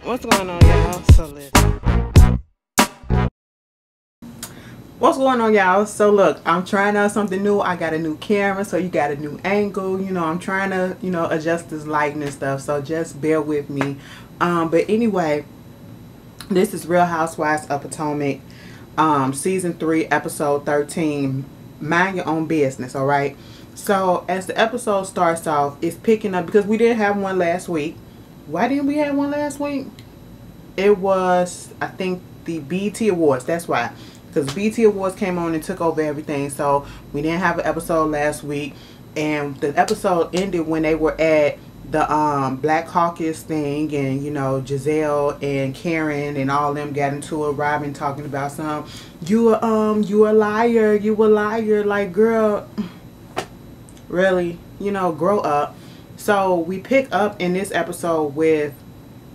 What's going on, y'all? So listen. What's going on, y'all? So look, I'm trying out something new. I got a new camera, so you got a new angle. You know, I'm trying to, adjust this lighting and stuff. So just bear with me. But anyway, this is Real Housewives of Potomac, season 3, episode 13. Mind your own business, all right? So as the episode starts off, it's picking up because we didn't have one last week. Why didn't we have one last week? It was, I think, the BET Awards. That's why. Because BET Awards came on and took over everything. So we didn't have an episode last week. And the episode ended when they were at the Black Caucus thing. And, Giselle and Karen and all them got into a Robin talking about some, you a liar. You a liar. Like, girl, really, grow up. So we pick up in this episode with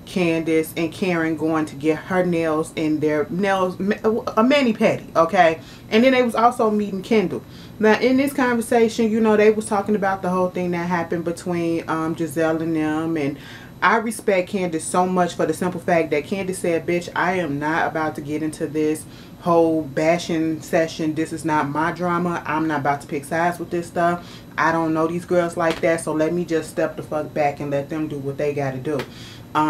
Candace and Karen going to get her nails in their nails, a mani-pedi, okay? And then they was also meeting Kendall. Now in this conversation, they was talking about the whole thing that happened between Giselle and them. And I respect Candace so much for the simple fact that Candace said, bitch, I am not about to get into this whole bashing session. This is not my drama. I'm not about to pick sides with this stuff. I don't know these girls like that, so let me just step the fuck back and let them do what they gotta do.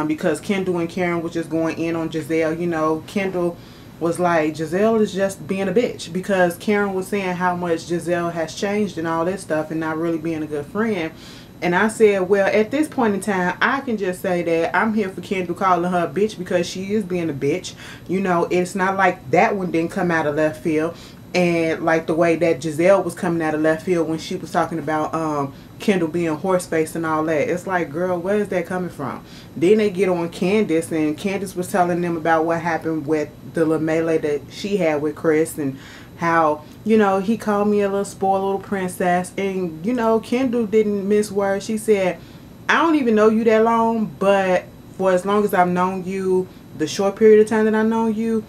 Because Kendall and Karen was just going in on Giselle. Kendall was like, Giselle is just being a bitch, because Karen was saying how much Giselle has changed and all this stuff and not really being a good friend. And I said, well, at this point in time, I can just say that I'm here for Kendall calling her a bitch because she is being a bitch. It's not like that one didn't come out of left field. And like the way that Giselle was coming out of left field when she was talking about Kendall being horse-faced and all that. It's like, girl, where is that coming from? Then they get on Candace, and Candace was telling them about what happened with the little melee that she had with Chris, and how, he called me a little spoiled little princess. And, Kendall didn't miss words. She said, I don't even know you that long, but for as long as I've known you, the short period of time that I've known you,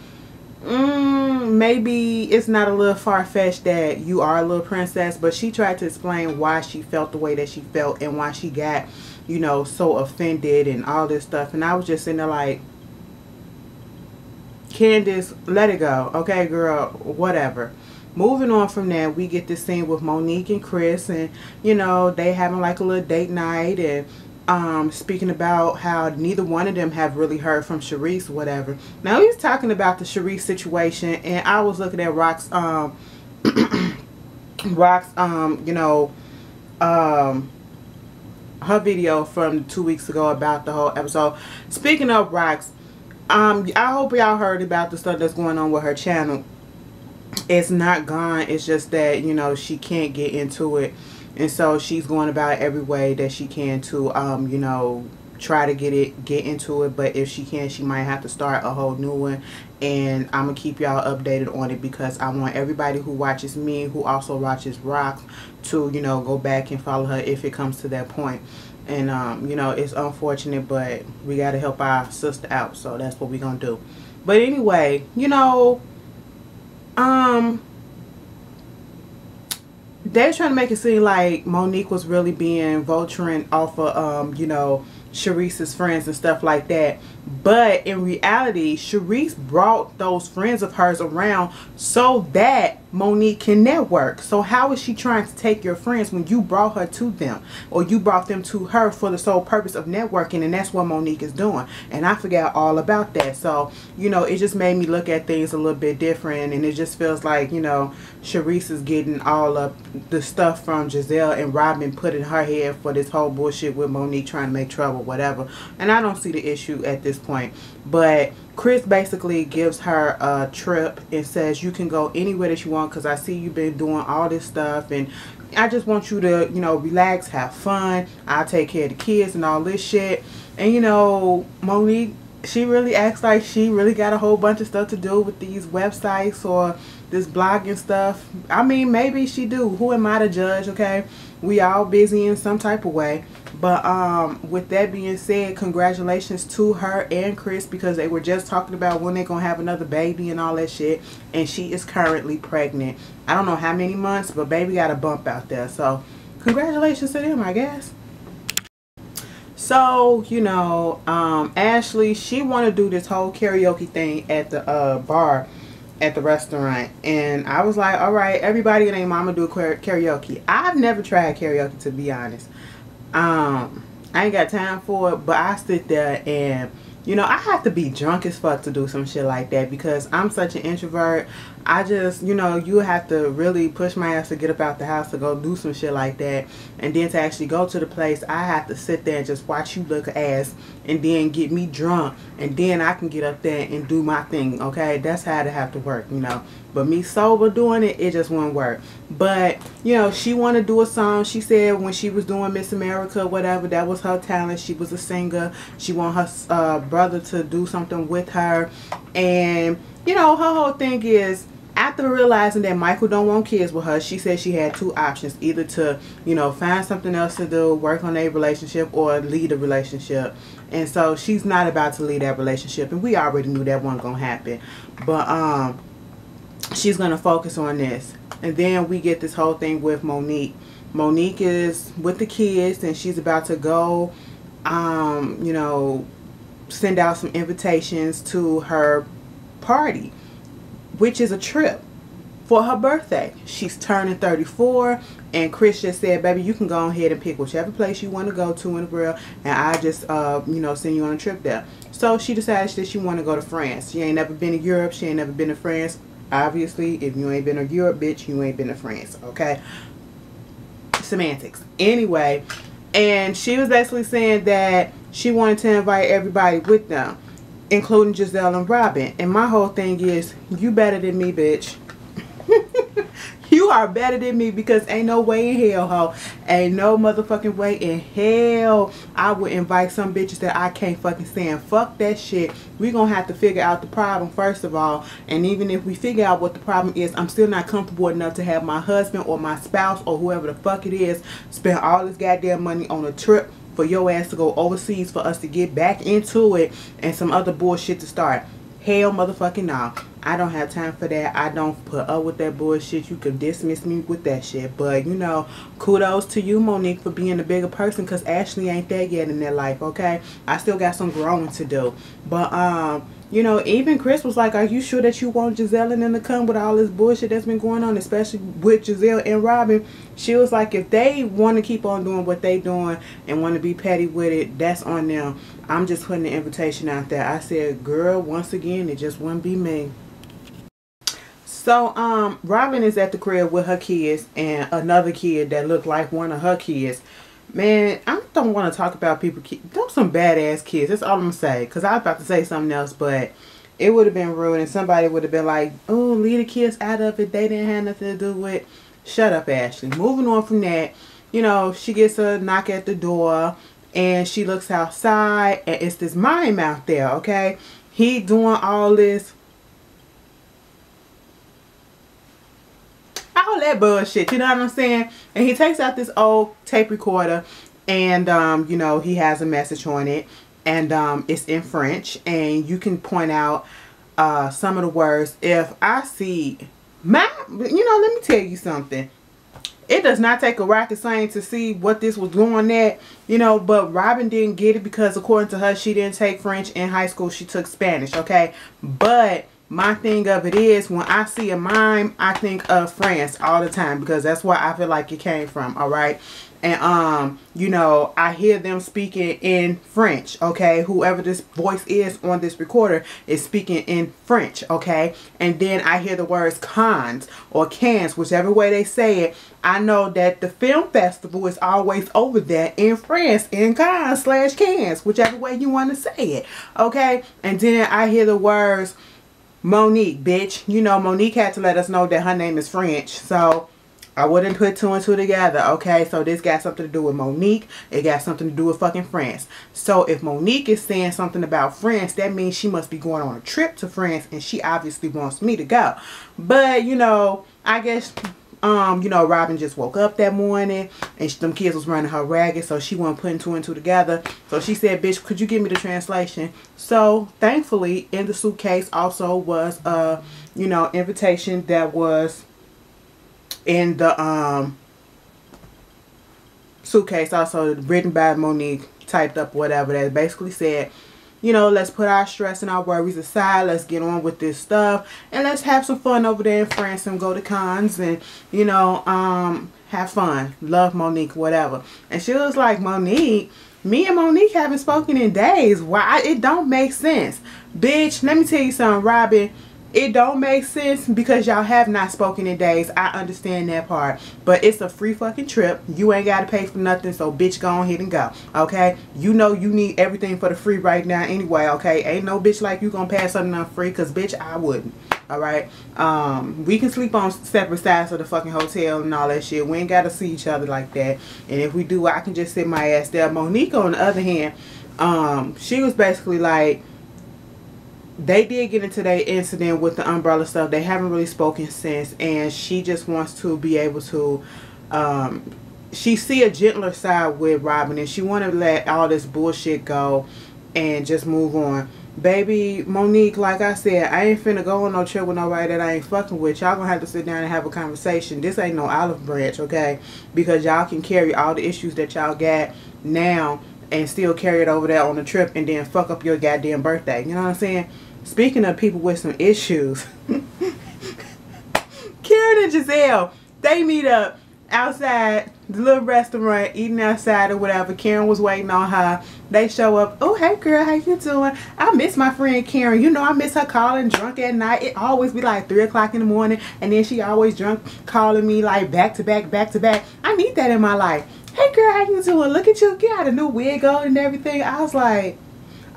maybe it's not a little far-fetched that you are a little princess. But she tried to explain why she felt the way that she felt and why she got, so offended and all this stuff. And I was just sitting there like, Candace, let it go. Okay, girl, whatever. Moving on from that, we get this scene with Monique and Chris, and they having like a little date night, and speaking about how neither one of them have really heard from Sharice or whatever. Now he's talking about the Sharice situation, and I was looking at Rock's her video from 2 weeks ago about the whole episode. Speaking of Rock's, I hope y'all heard about the stuff that's going on with her channel. It's not gone. It's just that, she can't get into it. And so she's going about every way that she can to, try to get into it. But if she can, she might have to start a whole new one. And I'm going to keep y'all updated on it, because I want everybody who watches me, who also watches Rock, to, go back and follow her if it comes to that point. And, it's unfortunate, but we got to help our sister out. So that's what we're going to do. But anyway, they're trying to make it seem like Monique was really being vulturing off of, Sharice's friends and stuff like that. But in reality, Sharice brought those friends of hers around so that Monique can network. So how is she trying to take your friends when you brought her to them, or you brought them to her for the sole purpose of networking? And that's what Monique is doing. And I forgot all about that. So, it just made me look at things a little bit different. And it just feels like, Sharice is getting all of the stuff from Giselle and Robin put in her head for this whole bullshit with Monique trying to make trouble, whatever. And I don't see the issue at this point. But Chris basically gives her a trip and says, you can go anywhere that you want, because I see you've been doing all this stuff, and I just want you to, relax, have fun. I'll take care of the kids and all this shit. And, Monique, she really acts like she really got a whole bunch of stuff to do with these websites or this blogging stuff. I mean, maybe she do. Who am I to judge, okay? We all busy in some type of way. But with that being said, congratulations to her and Chris, because they were just talking about when they're going to have another baby and all that shit. And she is currently pregnant. I don't know how many months, but baby got a bump out there. So congratulations to them, I guess. So, you know, Ashley, she want to do this whole karaoke thing at the bar at the restaurant. And I was like, all right, everybody and their mama do karaoke. I've never tried karaoke, to be honest. I ain't got time for it, but I sit there and, you know, I have to be drunk as fuck to do some shit like that because I'm such an introvert. I just, you know, you have to really push my ass to get up out the house to go do some shit like that. And then to actually go to the place, I have to sit there and just watch you look ass and then get me drunk. And then I can get up there and do my thing, okay? That's how it have to work, you know. But me sober doing it, it just won't work. But, you know, she want to do a song. She said when she was doing Miss America, whatever, that was her talent. She was a singer. She want her brother to do something with her. And, you know, her whole thing is, after realizing that Michael don't want kids with her, she said she had two options. Either to, you know, find something else to do, work on a relationship, or lead a relationship. And so she's not about to lead that relationship. And we already knew that wasn't going to happen. But she's going to focus on this. And then we get this whole thing with Monique. Monique is with the kids and she's about to go, you know, send out some invitations to her party, which is a trip for her birthday. She's turning 34 and Chris just said, baby, you can go ahead and pick whichever place you want to go to in the world and I just, you know, send you on a trip there. So she decided that she want to go to France. She ain't never been to Europe. She ain't never been to France. Obviously, if you ain't been to Europe, bitch, you ain't been to France, okay? Semantics. Anyway, and she was basically saying that she wanted to invite everybody with them, including Giselle and Robin. And my whole thing is, you better than me, bitch. You are better than me because ain't no way in hell, ho. Ain't no motherfucking way in hell I would invite some bitches that I can't fucking stand. Fuck that shit. We gonna have to figure out the problem first of all. And even if we figure out what the problem is, I'm still not comfortable enough to have my husband or my spouse or whoever the fuck it is spend all this goddamn money on a trip for your ass to go overseas for us to get back into it and some other bullshit to start. Hell motherfucking no. I don't have time for that. I don't put up with that bullshit. You can dismiss me with that shit. But, you know, kudos to you, Monique, for being a bigger person because Ashley ain't there yet in their life, okay? I still got some growing to do. But, you know, even Chris was like, are you sure that you want Giselle and them to come with all this bullshit that's been going on, especially with Giselle and Robin? She was like, if they want to keep on doing what they doing and want to be petty with it, that's on them. I'm just putting the invitation out there. I said, girl, once again, it just wouldn't be me. So, Robin is at the crib with her kids and another kid that looked like one of her kids. Man, I don't want to talk about people. Them some badass kids. That's all I'm going to say. Because I was about to say something else, but it would have been rude. And somebody would have been like, oh, leave the kids out of it. They didn't have nothing to do with it. Shut up, Ashley. Moving on from that, you know, she gets a knock at the door. And she looks outside. And it's this Mime out there, okay? He doing all this. All that bullshit, you know what I'm saying? And he takes out this old tape recorder and, you know, he has a message on it. And it's in French. And you can point out some of the words. If I see my, you know, let me tell you something. It does not take a rocket science to see what this was going at, you know, but Robin didn't get it because according to her, she didn't take French in high school. She took Spanish, okay? But my thing of it is when I see a mime, I think of France all the time because that's where I feel like it came from, all right? And, you know, I hear them speaking in French, okay? Whoever this voice is on this recorder is speaking in French, okay? And then I hear the words cons or cans, whichever way they say it. I know that the film festival is always over there in France, in cons/cans, whichever way you want to say it, okay? And then I hear the words Monique, bitch. You know, Monique had to let us know that her name is French, so I wouldn't put two and two together, okay? So this got something to do with Monique. It got something to do with fucking France. So if Monique is saying something about France, that means she must be going on a trip to France, and she obviously wants me to go. But, you know, I guess, you know, Robin just woke up that morning, and them kids was running her ragged, so she wasn't putting two and two together. So she said, bitch, could you give me the translation? So, thankfully, in the suitcase also was a, you know, invitation that was in the suitcase, also written by Monique, typed up, whatever, that basically said, you know, let's put our stress and our worries aside. Let's get on with this stuff. And let's have some fun over there in France and go to cons and, you know, have fun. Love, Monique, whatever. And she was like, Monique, me and Monique haven't spoken in days. Why? It don't make sense. Bitch, let me tell you something, Robin. It don't make sense because y'all have not spoken in days. I understand that part. But it's a free fucking trip. You ain't got to pay for nothing. So, bitch, go ahead and go. Okay? You know you need everything for the free right now anyway. Okay? Ain't no bitch like you gonna pass something on free. Because, bitch, I wouldn't. Alright? We can sleep on separate sides of the fucking hotel and all that shit. We ain't got to see each other like that. And if we do, I can just sit my ass there. Monique, on the other hand, she was basically like, they did get into that incident with the umbrella stuff. They haven't really spoken since, and she just wants to be able to she see a gentler side with Robin, and she want to let all this bullshit go and just move on. Baby Monique, like I said, I ain't finna go on no trip with nobody that I ain't fucking with. Y'all gonna have to sit down and have a conversation. This ain't no olive branch, okay? Because y'all can carry all the issues that y'all got now and still carry it over there on the trip and then fuck up your goddamn birthday. You know what I'm saying? Speaking of people with some issues, Karen and Giselle, they meet up outside the little restaurant, eating outside or whatever. Karen was waiting on her. They show up. Oh, hey girl, how you doing? I miss my friend Karen. You know, I miss her calling drunk at night. It always be like 3 o'clock in the morning, and then she always drunk calling me like back to back, back to back. I need that in my life. Hey girl, how you doing? Look at you, get out a new wig on and everything. I was like,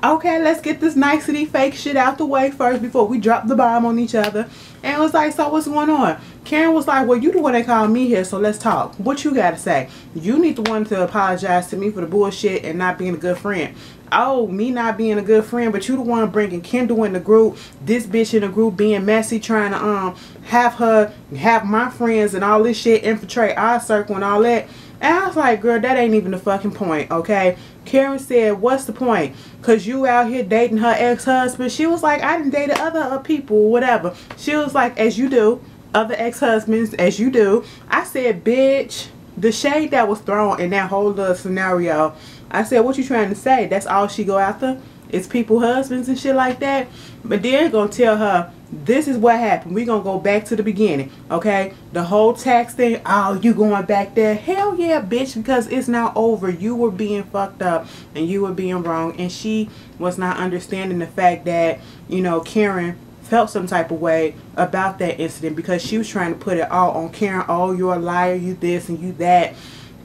okay, let's get this nicety fake shit out the way first before we drop the bomb on each other. And it was like, so what's going on? Karen was like, well, you the one that called me here, so let's talk. What you got to say? You need the one to apologize to me for the bullshit and not being a good friend. Oh, me not being a good friend, but you the one bringing Kendall in the group, this bitch in the group being messy, trying to have my friends and all this shit infiltrate our circle and all that. And I was like, girl, that ain't even the fucking point, okay? Karen said, what's the point? Because you out here dating her ex-husband. She was like, I didn't date other people, whatever. She was like, as you do. Other ex-husbands, as you do. I said, bitch, the shade that was thrown in that whole little scenario. I said, what you trying to say? That's all she go after? It's people husbands and shit like that? But then gonna tell her, this is what happened. We're gonna go back to the beginning, okay? The whole tax thing, oh, you going back there? Hell yeah, bitch, because it's not over. You were being fucked up and you were being wrong, and she was not understanding the fact that, you know, Karen felt some type of way about that incident because she was trying to put it all on Karen. Oh, you're a liar, you this and you that,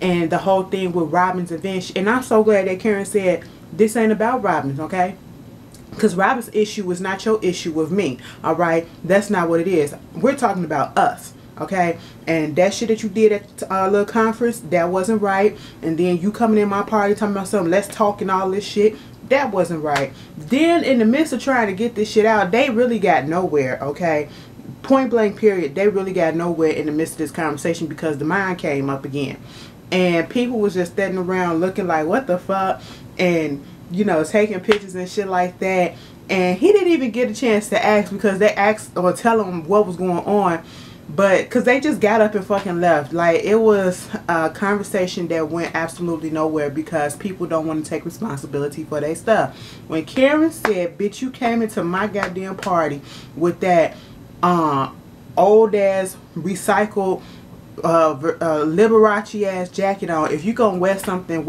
and the whole thing with Robin's event. And I'm so glad that Karen said, this ain't about Robin's, okay? Because Robin's issue is not your issue with me, alright? That's not what it is. We're talking about us, okay? And that shit that you did at our little conference, that wasn't right. And then you coming in my party talking about something, let's talk and all this shit, that wasn't right. Then in the midst of trying to get this shit out, they really got nowhere, okay? Point blank period, they really got nowhere in the midst of this conversation because the Mime came up again. And people was just standing around looking like, what the fuck? And, you know, taking pictures and shit like that. And he didn't even get a chance to ask because they asked or tell him what was going on. But, because they just got up and fucking left. Like, it was a conversation that went absolutely nowhere because people don't want to take responsibility for their stuff. When Karen said, bitch, you came into my goddamn party with that old ass recycled Liberace ass jacket on. If you gonna wear something,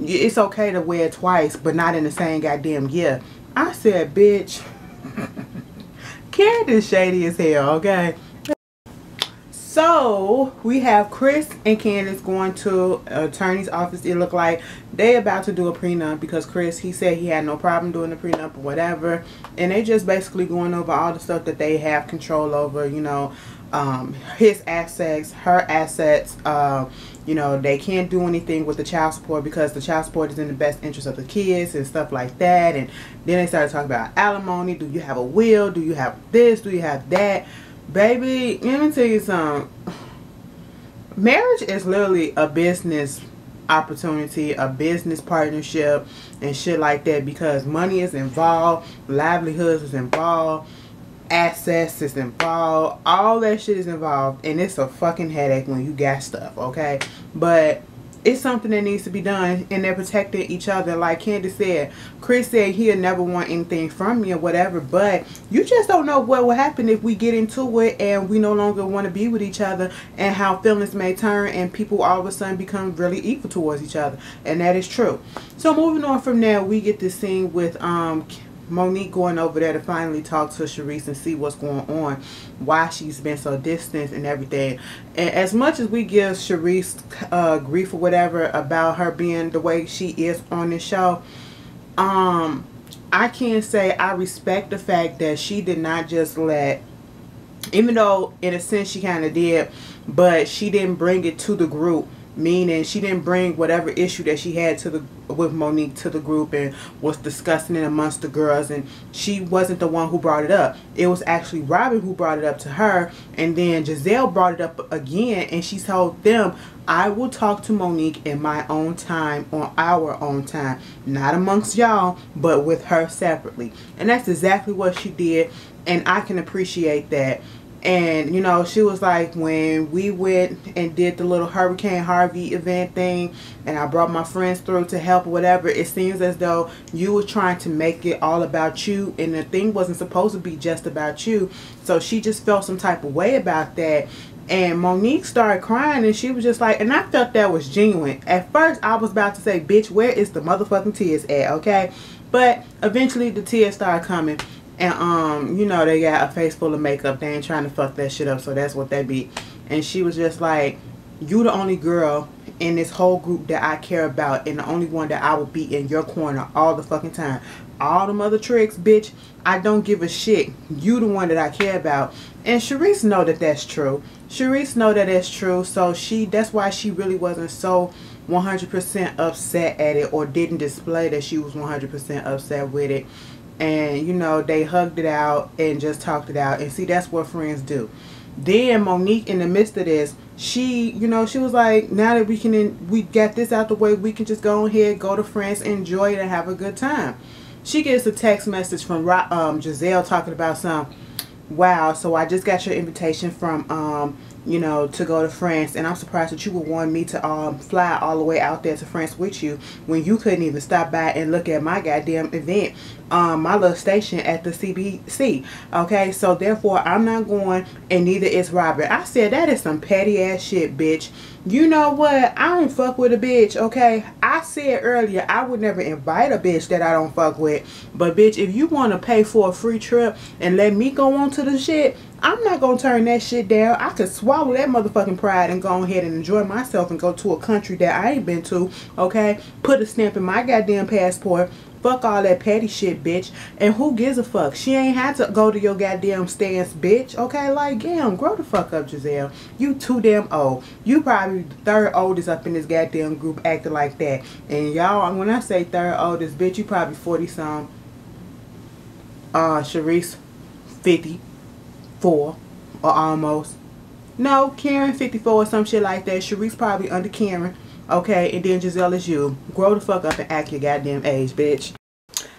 it's okay to wear it twice, but not in the same goddamn year. I said, bitch, Karen is shady as hell, okay? So we have Chris and Candace going to attorney's office. It looked like they about to do a prenup because Chris, he said he had no problem doing the prenup or whatever, and they just basically going over all the stuff that they have control over, you know, his assets, her assets. You know, they can't do anything with the child support because the child support is in the best interest of the kids and stuff like that. And then they started talking about alimony. Do you have a will? Do you have this? Do you have that? Baby, let me tell you something. Marriage is literally a business opportunity, a business partnership and shit like that because money is involved, livelihoods is involved, assets is involved, all that shit is involved, and it's a fucking headache when you got stuff, okay? But it's something that needs to be done, and they're protecting each other. Like Candace said, Chris said he'll never want anything from me or whatever, but you just don't know what will happen if we get into it and we no longer want to be with each other, and how feelings may turn and people all of a sudden become really evil towards each other. And that is true. So moving on from there, we get this scene with Monique going over there to finally talk to Sharice and see what's going on, why she's been so distant and everything. And as much as we give Sharice grief or whatever about her being the way she is on this show, I can't say I respect the fact that she did not just let, even though in a sense she kind of did, but she didn't bring it to the group. Meaning she didn't bring whatever issue that she had with Monique to the group and was discussing it amongst the girls, and she wasn't the one who brought it up. It was actually Robin who brought it up to her, and then Giselle brought it up again, and she told them, I will talk to Monique in my own time, on our own time, not amongst y'all, but with her separately. And that's exactly what she did, and I can appreciate that. And, you know, she was like, when we went and did the little Hurricane Harvey event thing, and I brought my friends through to help, whatever, it seems as though you were trying to make it all about you, and the thing wasn't supposed to be just about you. So she just felt some type of way about that. And Monique started crying, and she was just like, and I felt that was genuine. At first, I was about to say, bitch, where is the motherfucking tears at, okay? But eventually, the tears started coming. And, you know, they got a face full of makeup. They ain't trying to fuck that shit up, so that's what they be. And she was just like, you the only girl in this whole group that I care about, and the only one that I will be in your corner all the fucking time. All them other tricks, bitch, I don't give a shit. You the one that I care about. And Sharice know that that's true. Sharice know that that's true, so that's why she really wasn't so 100% upset at it, or didn't display that she was 100% upset with it. And, you know, they hugged it out and just talked it out. And see, that's what friends do. Then Monique, in the midst of this, she, you know, she was like, now that we got this out the way, we can just go ahead, go to France, enjoy it, and have a good time. She gets a text message from Giselle talking about wow, so I just got your invitation from, you know, to go to France, and I'm surprised that you would want me to fly all the way out there to France with you when you couldn't even stop by and look at my goddamn event, my little station at the CBC. Okay, so therefore I'm not going, and neither is Robert. I said, that is some petty ass shit, bitch. You know what? I don't fuck with a bitch, okay? I said earlier I would never invite a bitch that I don't fuck with. But bitch, if you want to pay for a free trip and let me go on to the shit, I'm not going to turn that shit down. I could swallow that motherfucking pride and go ahead and enjoy myself and go to a country that I ain't been to, okay? Put a stamp in my goddamn passport. Fuck all that petty shit, bitch. And who gives a fuck? She ain't had to go to your goddamn stance, bitch. Okay, like, damn, grow the fuck up, Giselle. You too damn old. You probably the third oldest up in this goddamn group acting like that. And y'all, when I say third oldest, bitch, you probably 40-some. Sharice, 54 or almost. No, Karen, 54 or some shit like that. Sharice probably under Karen. Okay, and then Giselle is you. Grow the fuck up and act your goddamn age, bitch.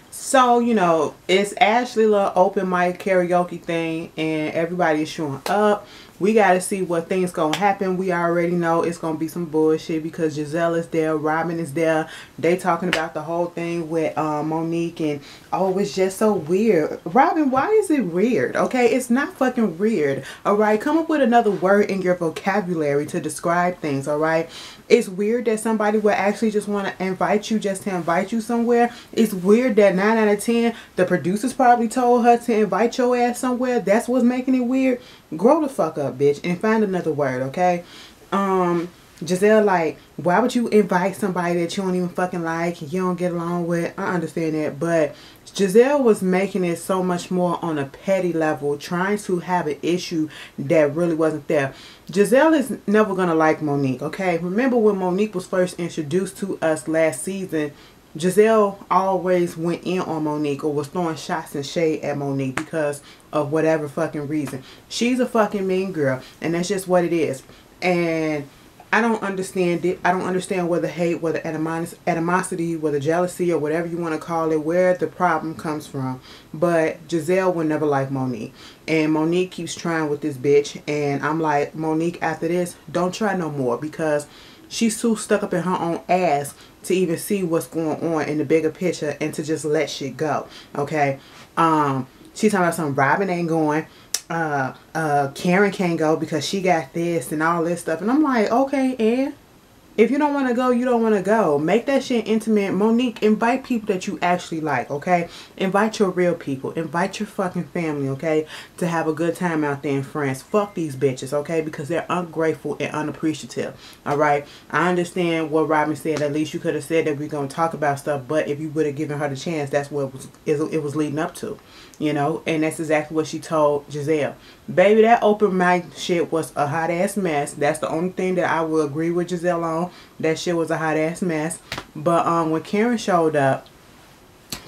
So, you know, it's Ashley's little open mic karaoke thing, and everybody is showing up. We got to see what things going to happen. We already know it's going to be some bullshit because Giselle is there. Robin is there. They talking about the whole thing with Monique, and oh, it's just so weird. Robin, why is it weird? Okay, it's not fucking weird. All right, come up with another word in your vocabulary to describe things. All right, it's weird that somebody would actually just want to invite you just to invite you somewhere. It's weird that 9 out of 10, the producers probably told her to invite your ass somewhere. That's what's making it weird. Grow the fuck up, bitch, and find another word, okay? Giselle, like, why would you invite somebody that you don't even fucking like and you don't get along with? I understand that, but Giselle was making it so much more on a petty level, trying to have an issue that really wasn't there. Giselle is never gonna like Monique, okay? Remember when Monique was first introduced to us last season, Giselle always went in on Monique, or was throwing shots and shade at Monique because of whatever fucking reason. She's a fucking mean girl, and that's just what it is. And I don't understand it. I don't understand whether hate, whether animosity, whether jealousy, or whatever you want to call it, where the problem comes from. But Giselle will never like Monique. And Monique keeps trying with this bitch. And I'm like, Monique, after this, don't try no more, because she's too stuck up in her own ass to even see what's going on in the bigger picture and to just let shit go. Okay. She's talking about some Robin ain't going. Karen can't go because she got this and all this stuff. And I'm like, okay, and if you don't want to go, you don't want to go. Make that shit intimate. Monique, invite people that you actually like, okay? Invite your real people. Invite your fucking family, okay? To have a good time out there in France. Fuck these bitches, okay? Because they're ungrateful and unappreciative, all right? I understand what Robin said. At least you could have said that we're going to talk about stuff. But if you would have given her the chance, that's what it was leading up to, you know? And that's exactly what she told Giselle. Baby, that open mic shit was a hot ass mess. That's the only thing that I will agree with Giselle on. That shit was a hot ass mess. But when Karen showed up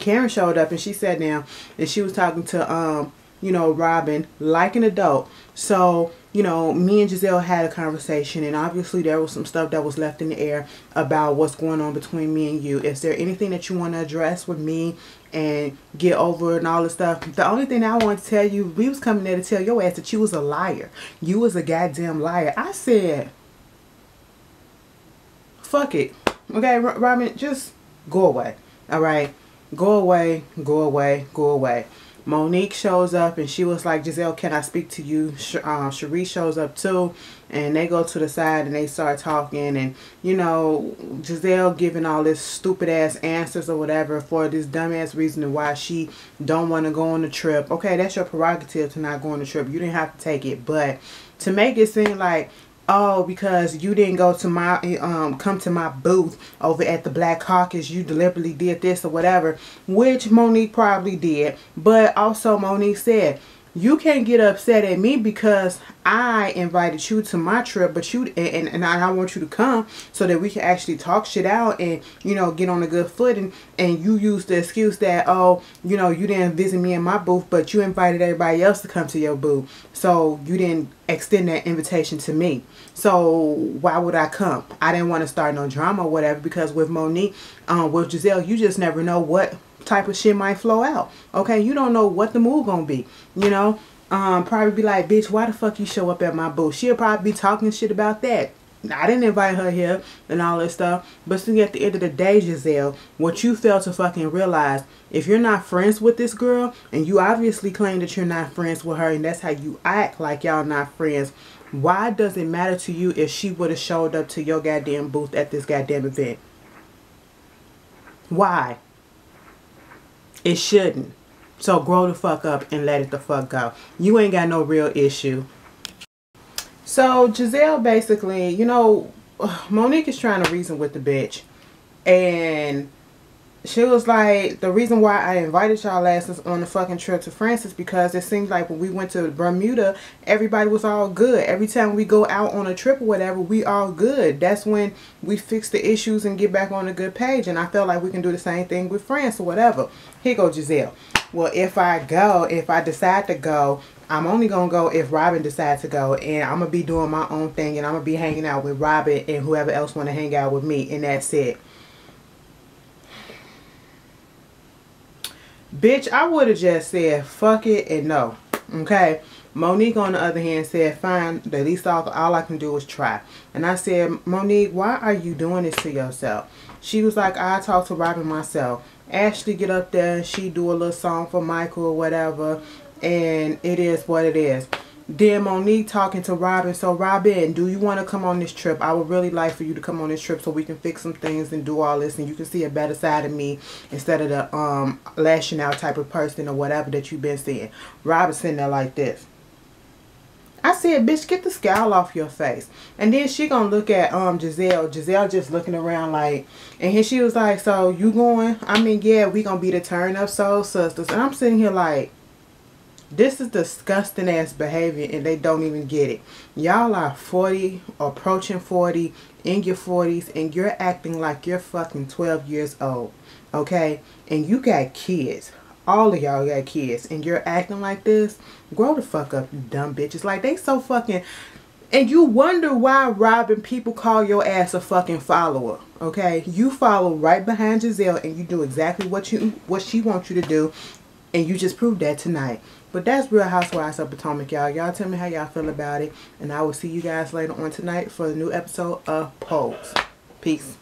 and she sat down and she was talking to you know, Robin like an adult. So, you know, me and Giselle had a conversation, and obviously there was some stuff that was left in the air about what's going on between me and you. Is there anything that you want to address with me and get over and all this stuff? The only thing I want to tell you, we was coming there to tell your ass that you was a liar. You was a goddamn liar. I said, fuck it. Okay, Robin, just go away. All right? Go away, go away, go away. Monique shows up and she was like, Giselle, can I speak to you? Cherie shows up too, and they go to the side and they start talking, and you know, Giselle giving all this stupid ass answers or whatever for this dumbass reason why she don't want to go on the trip. Okay, that's your prerogative to not go on the trip. You didn't have to take it, but to make it seem like, oh, because you didn't go to my come to my booth over at the Black Caucus, you deliberately did this or whatever, which Monique probably did. But also Monique said, you can't get upset at me because I invited you to my trip, but you and I want you to come so that we can actually talk shit out and, you know, get on a good footing. And you use the excuse that, oh, you know, you didn't visit me in my booth, but you invited everybody else to come to your booth, so you didn't extend that invitation to me. So why would I come? I didn't want to start no drama or whatever, because with Monique, with Giselle, you just never know what type of shit might flow out. Okay, you don't know what the move gonna be, you know. Probably be like, bitch, why the fuck you show up at my booth? She'll probably be talking shit about that. I didn't invite her here and all that stuff. But see, at the end of the day, Giselle, what you fail to fucking realize, if you're not friends with this girl, and you obviously claim that you're not friends with her, and that's how you act like y'all not friends, why does it matter to you if she would have showed up to your goddamn booth at this goddamn event? Why? It shouldn't. So grow the fuck up and let it the fuck go. You ain't got no real issue. So Giselle basically, you know, Monique is trying to reason with the bitch. And she was like, the reason why I invited y'all asses on the fucking trip to France is because it seems like when we went to Bermuda, everybody was all good. Every time we go out on a trip or whatever, we all good. That's when we fix the issues and get back on a good page. And I felt like we can do the same thing with France or whatever. Here go Giselle. Well, if I decide to go, I'm only going to go if Robin decides to go. And I'm going to be doing my own thing. And I'm going to be hanging out with Robin and whoever else want to hang out with me. And that's it. Bitch, I would have just said fuck it and no. Okay. Monique, on the other hand, said fine. The least all I can do is try. And I said, Monique, why are you doing this to yourself? She was like, I talk to Robin myself. Ashley get up there and she do a little song for Michael or whatever. And it is what it is. Then Monique talking to Robin. So Robin, do you want to come on this trip? I would really like for you to come on this trip so we can fix some things and do all this, and you can see a better side of me instead of the lashing out type of person or whatever that you've been seeing. Robin sitting there like this. I said, bitch, get the scowl off your face. And then she gonna look at Giselle. Giselle just looking around like, and here she was like, so you going? I mean, yeah, we gonna be the turn up soul sisters. And I'm sitting here like, this is disgusting ass behavior, and they don't even get it. Y'all are 40, approaching 40, in your 40s, and you're acting like you're fucking 12 years old. Okay? And you got kids. All of y'all got kids, and you're acting like this. Grow the fuck up, you dumb bitches. Like, they so fucking... And you wonder why, Robin, people call your ass a fucking follower. Okay? You follow right behind Giselle, and you do exactly what she wants you to do. And you just proved that tonight. But that's Real Housewives of Potomac, y'all. Y'all tell me how y'all feel about it. And I will see you guys later on tonight for the new episode of Pose. Peace.